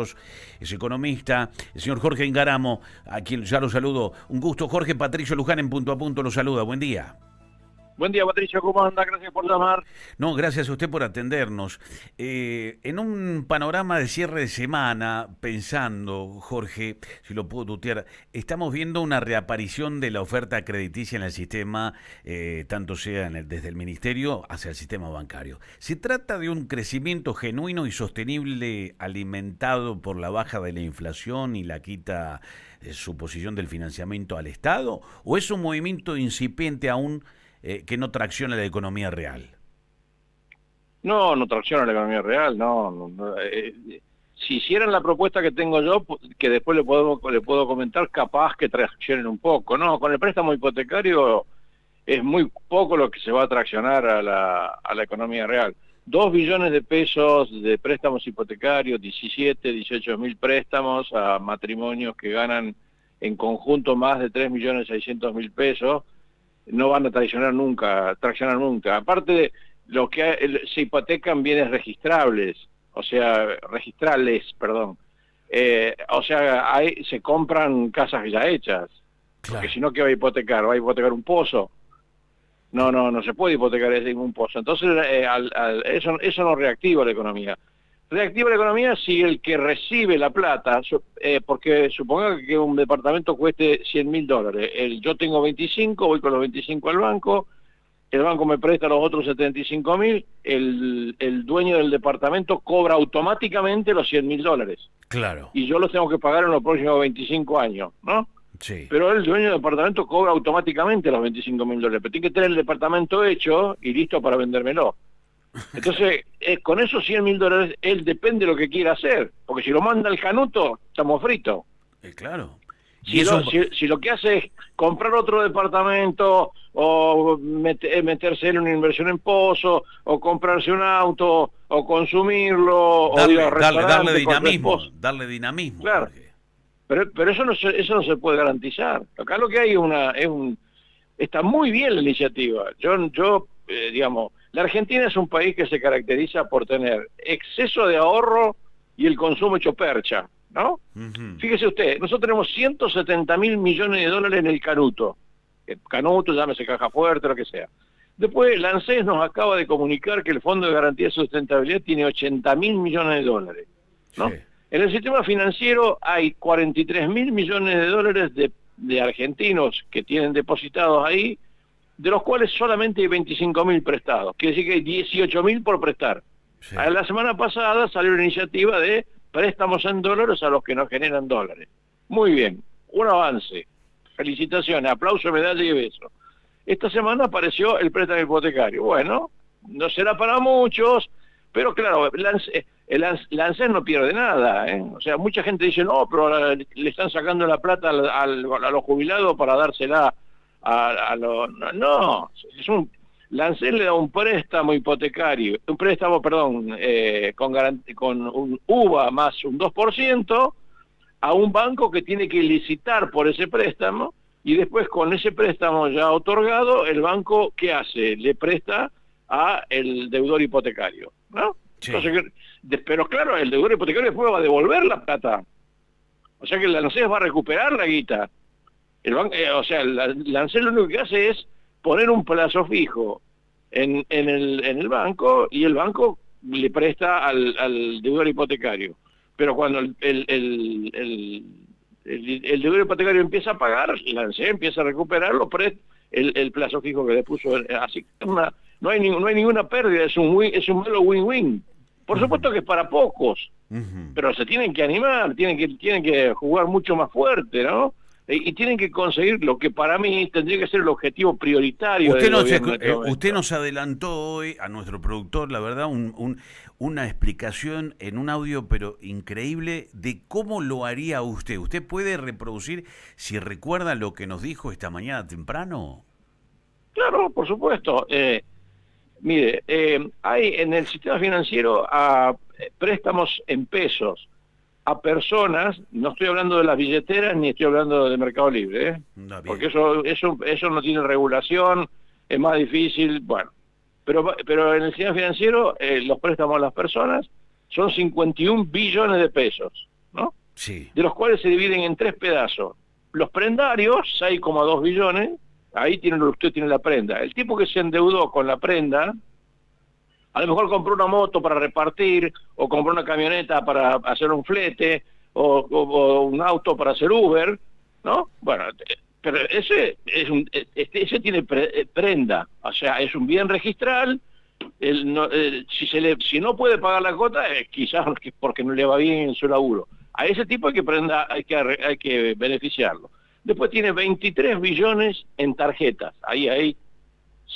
es economista, el señor Jorge Ingaramo, a quien ya lo saludo. Un gusto, Jorge. Patricio Luján en Punto a Punto lo saluda. Buen día. Buen día, Patricio, ¿cómo anda? Gracias por llamar. No, gracias a usted por atendernos. En un panorama de cierre de semana, pensando, Jorge, si lo puedo tutear, estamos viendo una reaparición de la oferta crediticia en el sistema, tanto sea desde el Ministerio hacia el sistema bancario. ¿Se trata de un crecimiento genuino y sostenible alimentado por la baja de la inflación y la quita su posición del financiamiento al Estado? ¿O es un movimiento incipiente aún que no tracciona la economía real? No, no tracciona la economía real, si hicieran la propuesta que tengo yo, que después le puedo comentar, capaz que traccionen un poco. No, con el préstamo hipotecario es muy poco lo que se va a traccionar a la economía real. 2 billones de pesos de préstamos hipotecarios, 17, 18 mil préstamos a matrimonios que ganan en conjunto más de 3.600.000 pesos, no van a traccionar nunca. Aparte de lo que se hipotecan bienes registrables, ahí se compran casas ya hechas, Claro. porque si no, ¿qué va a hipotecar? ¿Va a hipotecar un pozo? No se puede hipotecar ningún pozo. Entonces, eso no reactiva la economía. Reactiva la economía si el que recibe la plata, porque suponga que un departamento cueste $100.000, yo tengo 25, voy con los 25 al banco, el banco me presta los otros 75.000, el dueño del departamento cobra automáticamente los $100.000, Claro. y yo los tengo que pagar en los próximos 25 años, ¿no? Sí. Pero el dueño del departamento cobra automáticamente los $25.000, pero tiene que tener el departamento hecho y listo para vendérmelo. Entonces, con esos $100.000, él depende de lo que quiera hacer, porque si lo manda al canuto, estamos fritos. Claro. Y Si, eso, si lo que hace es comprar otro departamento, o meterse en una inversión en pozo, o comprarse un auto, o consumirlo, o ir al restaurante con su esposa. darle dinamismo, Claro, Jorge. pero eso no se puede garantizar. Acá lo que hay está muy bien la iniciativa. Digamos, la Argentina es un país que se caracteriza por tener exceso de ahorro y el consumo hecho percha, ¿no? Ujú. Fíjese usted, nosotros tenemos 170.000 millones de dólares en el canuto. Canuto, llámese caja fuerte, lo que sea. Después, la ANSES nos acaba de comunicar que el Fondo de Garantía de Sustentabilidad tiene 80.000 millones de dólares, ¿no? Sí. En el sistema financiero hay 43.000 millones de dólares de argentinos que tienen depositados ahí, de los cuales solamente hay 25.000 prestados. Quiere decir que hay 18.000 por prestar. Sí. La semana pasada salió una iniciativa de préstamos en dólares a los que no generan dólares. Muy bien, un avance. Felicitaciones, aplauso, medalla y beso. Esta semana apareció el préstamo hipotecario. Bueno, no será para muchos, pero claro, la ANSES no pierde nada, ¿eh? O sea, mucha gente dice, no, pero ahora le están sacando la plata a los jubilados para dársela no, la ANSES le da un préstamo hipotecario, con un UVA más un 2% a un banco que tiene que licitar por ese préstamo, y después con ese préstamo ya otorgado, el banco, ¿qué hace? Le presta a el deudor hipotecario, ¿no? Sí. Entonces, pero claro, el deudor hipotecario después va a devolver la plata. O sea que la ANSES va a recuperar la guita. La ANSES lo único que hace es poner un plazo fijo en el banco, y el banco le presta al deudor hipotecario. Pero cuando el deudor hipotecario empieza a pagar, la ANSES empieza a recuperar el plazo fijo que le puso. Así que no hay ninguna pérdida, es un modelo win-win. Por supuesto que es para pocos, pero se tienen que animar, tienen que jugar mucho más fuerte, ¿no? Y tienen que conseguir lo que para mí tendría que ser el objetivo prioritario del gobierno en este momento. Usted nos adelantó hoy a nuestro productor, la verdad, una explicación en un audio, pero increíble, de cómo lo haría usted. ¿Usted puede reproducir, si recuerda, lo que nos dijo esta mañana temprano? Claro, por supuesto. Mire, hay en el sistema financiero préstamos en pesos a personas. No estoy hablando de las billeteras ni estoy hablando de Mercado Libre, ¿eh? No, bien. Porque eso no tiene regulación, es más difícil, bueno. Pero en el sistema financiero, los préstamos a las personas son 51 billones de pesos, ¿no? Sí. De los cuales se dividen en 3 pedazos. Los prendarios, 6,2 billones, ahí usted tiene la prenda. El tipo que se endeudó con la prenda, a lo mejor compró una moto para repartir, o compró una camioneta para hacer un flete, o un auto para hacer Uber, ¿no? Bueno, pero ese tiene prenda, o sea, es un bien registral. Si no puede pagar la cuota, quizás porque no le va bien en su laburo. A ese tipo hay que beneficiarlo. Después tiene 23 billones en tarjetas. Ahí hay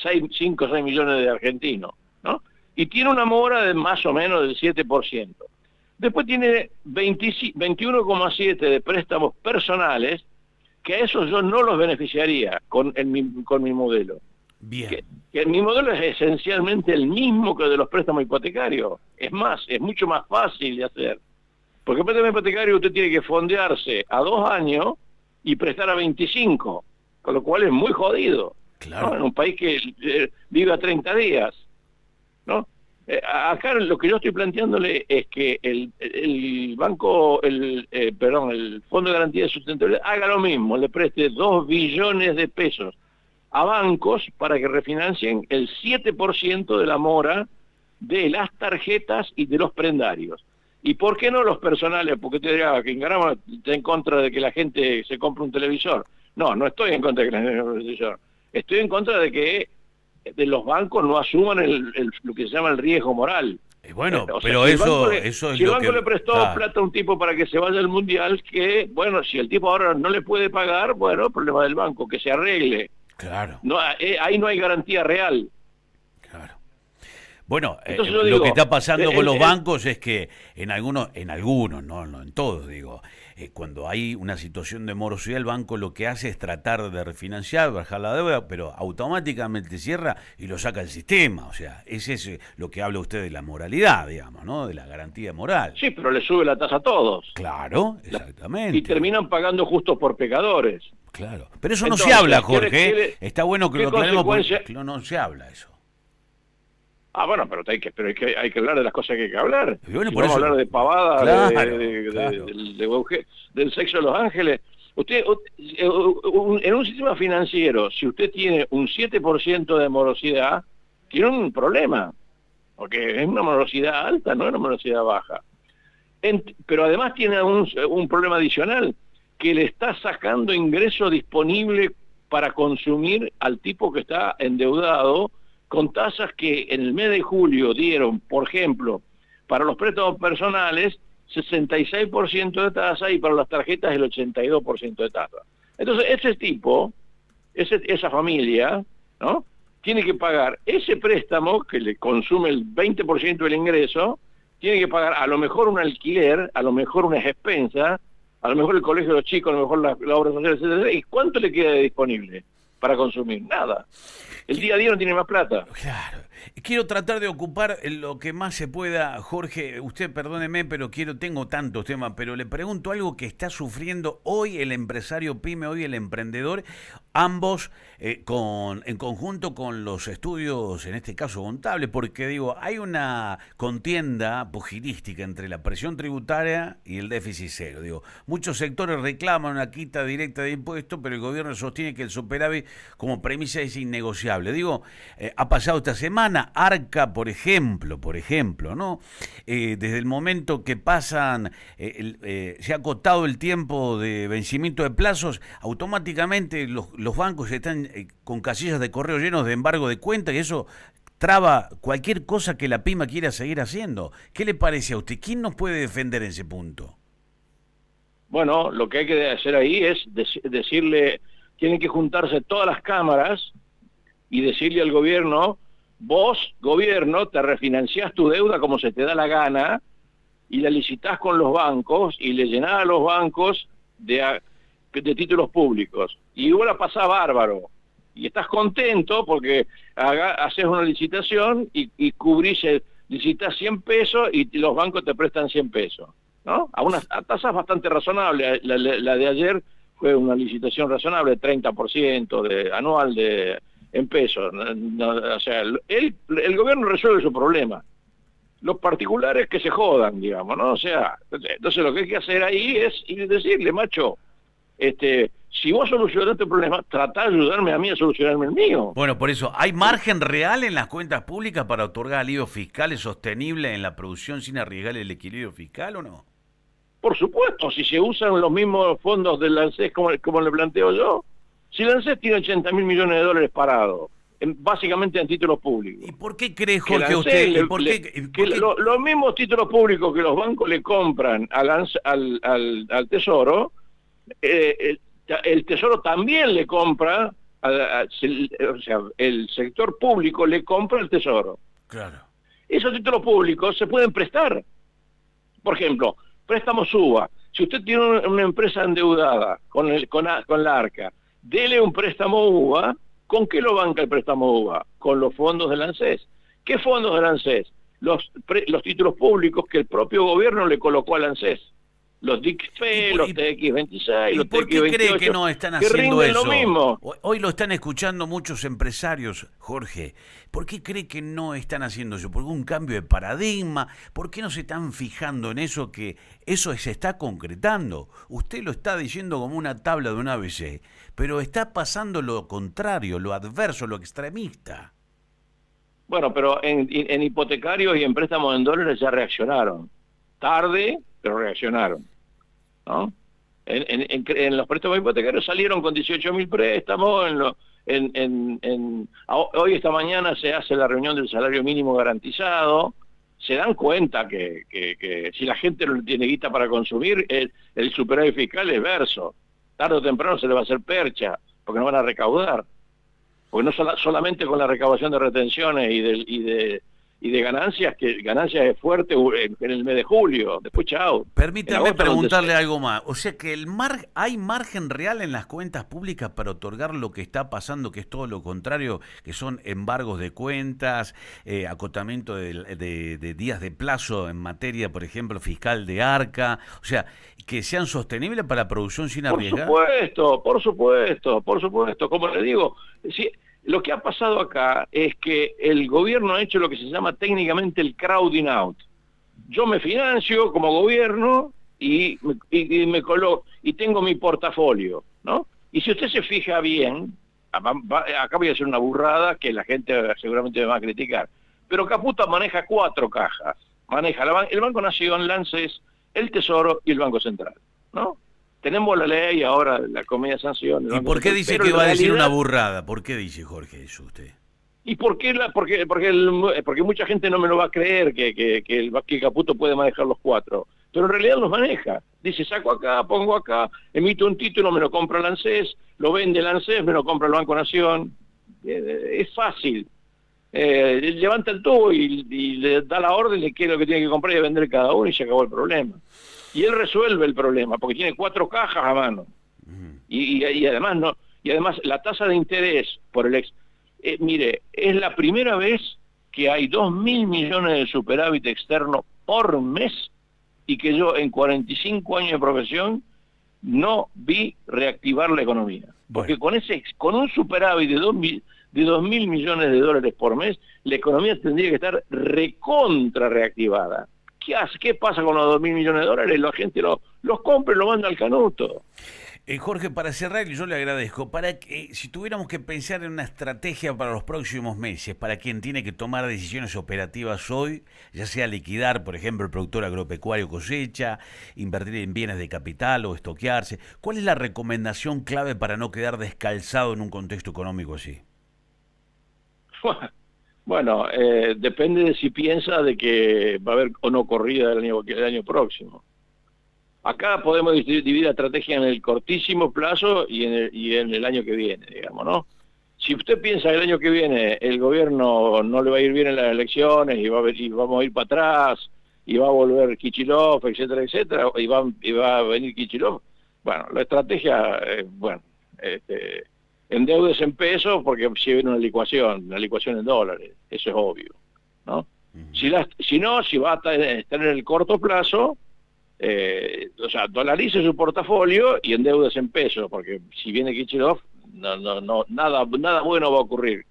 5 o 6 millones de argentinos, ¿no? Y tiene una mora de más o menos del 7%. Después tiene 21,7 de préstamos personales, que a esos yo no los beneficiaría con mi modelo. Bien. Que mi modelo es esencialmente el mismo que el de los préstamos hipotecarios. Es más, es mucho más fácil de hacer. Porque el préstamo hipotecario usted tiene que fondearse a 2 años y prestar a 25, con lo cual es muy jodido. Claro. ¿No? En un país que vive a 30 días, ¿no? Acá lo que yo estoy planteándole es que el Fondo de Garantía de Sustentabilidad haga lo mismo, le preste 2 billones de pesos a bancos para que refinancien el 7% de la mora de las tarjetas y de los prendarios. ¿Y por qué no los personales? Porque te dirá que Ingaramo está en contra de que la gente se compre un televisor. No estoy en contra de que la gente se compre un televisor. Estoy en contra de que los bancos no asuman lo que se llama el riesgo moral. Bueno, O sea, pero si eso es si el lo banco que... le prestó plata a un tipo para que se vaya al Mundial, que, bueno, si el tipo ahora no le puede pagar, bueno, problema del banco, que se arregle. Claro. No, ahí no hay garantía real. Claro. Bueno, Entonces lo digo, que está pasando con los bancos es que en algunos, no en todos, digo, cuando hay una situación de morosidad, el banco lo que hace es tratar de refinanciar, bajar la deuda, pero automáticamente cierra y lo saca del sistema. O sea, ese es lo que habla usted de la moralidad, digamos, ¿no? De la garantía moral. Sí, pero le sube la tasa a todos. Claro, exactamente. Y terminan pagando justos por pecadores. Claro. Pero eso Entonces, no se habla, Jorge. Está bueno que ¿qué lo aclaremos consecuencia? porque no se habla eso. Bueno, pero hay que hablar de las cosas que hay que hablar. Y bueno, Si por vamos eso... a hablar de pavada, Claro, del sexo de los ángeles. En un sistema financiero, si usted tiene un 7% de morosidad, tiene un problema, porque es una morosidad alta, no es una morosidad baja. Pero además tiene un problema adicional, que le está sacando ingreso disponible para consumir al tipo que está endeudado, con tasas que en el mes de julio dieron, por ejemplo, para los préstamos personales, 66% de tasa, y para las tarjetas el 82% de tasa. Entonces, ese tipo, esa familia, ¿no?, tiene que pagar ese préstamo que le consume el 20% del ingreso, tiene que pagar a lo mejor un alquiler, a lo mejor unas expensas, a lo mejor el colegio de los chicos, a lo mejor la obra social, etcétera. ¿Y cuánto le queda disponible para consumir? Nada. El día a día no tiene más plata. Claro. Quiero tratar de ocupar lo que más se pueda, Jorge. Usted perdóneme, pero tengo tantos temas, pero le pregunto algo que está sufriendo hoy el empresario pyme, hoy el emprendedor, ambos en conjunto con los estudios, en este caso contables, porque digo, hay una contienda pugilística entre la presión tributaria y el déficit cero. Digo, muchos sectores reclaman una quita directa de impuestos, pero el gobierno sostiene que el superávit como premisa es innegociable. Digo, ha pasado esta semana, Arca, por ejemplo, ¿no? Desde el momento que pasan, se ha acotado el tiempo de vencimiento de plazos, automáticamente los bancos están con casillas de correo llenos de embargo de cuenta, y eso traba cualquier cosa que la pyme quiera seguir haciendo. ¿Qué le parece a usted? ¿Quién nos puede defender en ese punto? Bueno, lo que hay que hacer ahí es decirle, tienen que juntarse todas las cámaras y decirle al gobierno: vos, gobierno, te refinanciás tu deuda como se te da la gana y la licitás con los bancos y le llenás a los bancos de títulos públicos. Y vos la pasás bárbaro. Y estás contento porque haces una licitación y licitas 100 pesos y los bancos te prestan 100 pesos, ¿no? A tasas bastante razonables. La de ayer fue una licitación razonable, 30% anual en pesos. O sea, el gobierno resuelve su problema. Los particulares que se jodan, digamos, ¿no? O sea, entonces lo que hay que hacer ahí es ir y decirle, macho, si vos solucionaste el problema, tratá de ayudarme a mí a solucionarme el mío. Bueno, por eso, ¿hay margen real en las cuentas públicas para otorgar alivios fiscales sostenibles en la producción sin arriesgar el equilibrio fiscal o no? Por supuesto, si se usan los mismos fondos del ANSES como le planteo yo, si el ANSES tiene 80.000 millones de dólares parados, básicamente en títulos públicos. ¿Y por qué cree, Que el Jorge, ANSES usted? ¿Por qué? los mismos títulos públicos que los bancos le compran al Tesoro, el Tesoro también le compra, o sea, el sector público le compra al Tesoro. Claro. Esos títulos públicos se pueden prestar. Por ejemplo, préstamos UBA. Si usted tiene una empresa endeudada con la ARCA, dele un préstamo UBA. ¿Con qué lo banca el préstamo UBA? Con los fondos del ANSES. ¿Qué fondos del ANSES? Los títulos públicos que el propio gobierno le colocó al ANSES. Los DICFE, los TX26, los TX28. ¿Por qué cree que no están haciendo eso? Lo mismo. Hoy lo están escuchando muchos empresarios, Jorge. ¿Por qué cree que no están haciendo eso? ¿Por un cambio de paradigma? ¿Por qué no se están fijando en eso, que eso se está concretando? Usted lo está diciendo como una tabla de un ABC, pero está pasando lo contrario, lo adverso, lo extremista. Bueno, pero en hipotecarios y en préstamos en dólares ya reaccionaron. Tarde, pero reaccionaron, ¿no? En los préstamos hipotecarios salieron con 18.000 préstamos. Hoy, esta mañana, se hace la reunión del salario mínimo garantizado. Se dan cuenta que si la gente no tiene guita para consumir, el superávit fiscal es verso. Tarde o temprano se le va a hacer percha, porque no van a recaudar. Porque no solamente con la recaudación de retenciones y de ganancias, que ganancias es fuerte en el mes de julio, después chao. Permítame preguntarle algo más. O sea que hay margen real en las cuentas públicas para otorgar lo que está pasando, que es todo lo contrario, que son embargos de cuentas, acotamiento de días de plazo en materia, por ejemplo, fiscal de ARCA, o sea, que sean sostenibles para la producción sin arriesgar. Por supuesto. Como le digo, lo que ha pasado acá es que el gobierno ha hecho lo que se llama técnicamente el crowding out. Yo me financio como gobierno y me coloco y tengo mi portafolio, ¿no? Y si usted se fija bien, acá voy a hacer una burrada que la gente seguramente me va a criticar, pero Caputo maneja 4 cajas. Maneja el Banco Nación, el ANSES, el Tesoro y el Banco Central, ¿no? Tenemos la ley ahora, la comida sanción. ¿Y por qué dice que va a decir una burrada? ¿Por qué dice, Jorge, eso usted? ¿Y por qué? Porque mucha gente no me lo va a creer que Caputo puede manejar los 4. Pero en realidad los maneja. Dice, saco acá, pongo acá, emito un título, me lo compra el ANSES, lo vende el ANSES, me lo compra el Banco Nación. Es fácil. Levanta el tubo y le da la orden de qué es lo que tiene que comprar y vender cada uno y se acabó el problema. Y él resuelve el problema, porque tiene 4 cajas a mano. Y además la tasa de interés por mire, es la primera vez que hay 2.000 millones de superávit externo por mes y que yo en 45 años de profesión no vi reactivar la economía. Porque con un superávit de 2.000 millones de dólares por mes, la economía tendría que estar recontra reactivada. ¿Qué pasa con los 2.000 millones de dólares? La gente los compra y lo manda al canuto. Jorge, para cerrar, yo le agradezco, para que si tuviéramos que pensar en una estrategia para los próximos meses, para quien tiene que tomar decisiones operativas hoy, ya sea liquidar, por ejemplo, el productor agropecuario cosecha, invertir en bienes de capital o estoquearse, ¿cuál es la recomendación clave para no quedar descalzado en un contexto económico así? Bueno, depende de si piensa de que va a haber o no corrida el año próximo. Acá podemos dividir la estrategia en el cortísimo plazo y en el año que viene, digamos, ¿no? Si usted piensa que el año que viene el gobierno no le va a ir bien en las elecciones y vamos a ir para atrás y va a volver Kicillof, etcétera, etcétera, y va a venir Kicillof, bueno, la estrategia, endeudes en pesos porque si viene una licuación en dólares, eso es obvio, ¿no? Si va a estar en el corto plazo, o sea, dolarice su portafolio y endeudes en pesos, porque si viene Kicillof, nada bueno va a ocurrir.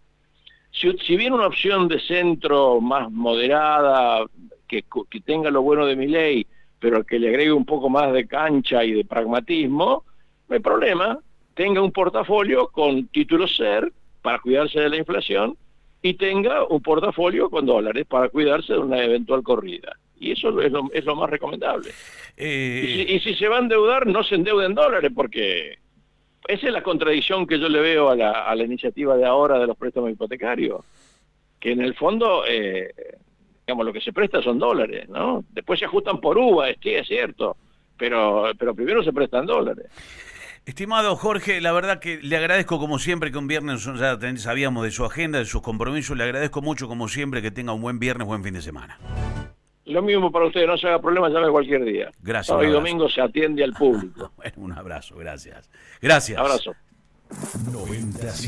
Si viene una opción de centro más moderada, que tenga lo bueno de Milei, pero que le agregue un poco más de cancha y de pragmatismo, no hay problema. Tenga un portafolio con títulos SER para cuidarse de la inflación y tenga un portafolio con dólares para cuidarse de una eventual corrida. Y eso es lo más recomendable. Y si se va a endeudar, no se endeude en dólares, porque esa es la contradicción que yo le veo a la iniciativa de ahora de los préstamos hipotecarios, que en el fondo, digamos, lo que se presta son dólares, ¿no? Después se ajustan por UVA, sí, es cierto, pero primero se prestan dólares. Estimado Jorge, la verdad que le agradezco como siempre que un viernes ya sabíamos de su agenda, de sus compromisos, le agradezco mucho como siempre que tenga un buen viernes, buen fin de semana. Lo mismo para ustedes, no se haga problema, llame cualquier día. Gracias. Sábado y domingo se atiende al público. Bueno, un abrazo, gracias. Gracias. Abrazo. 97.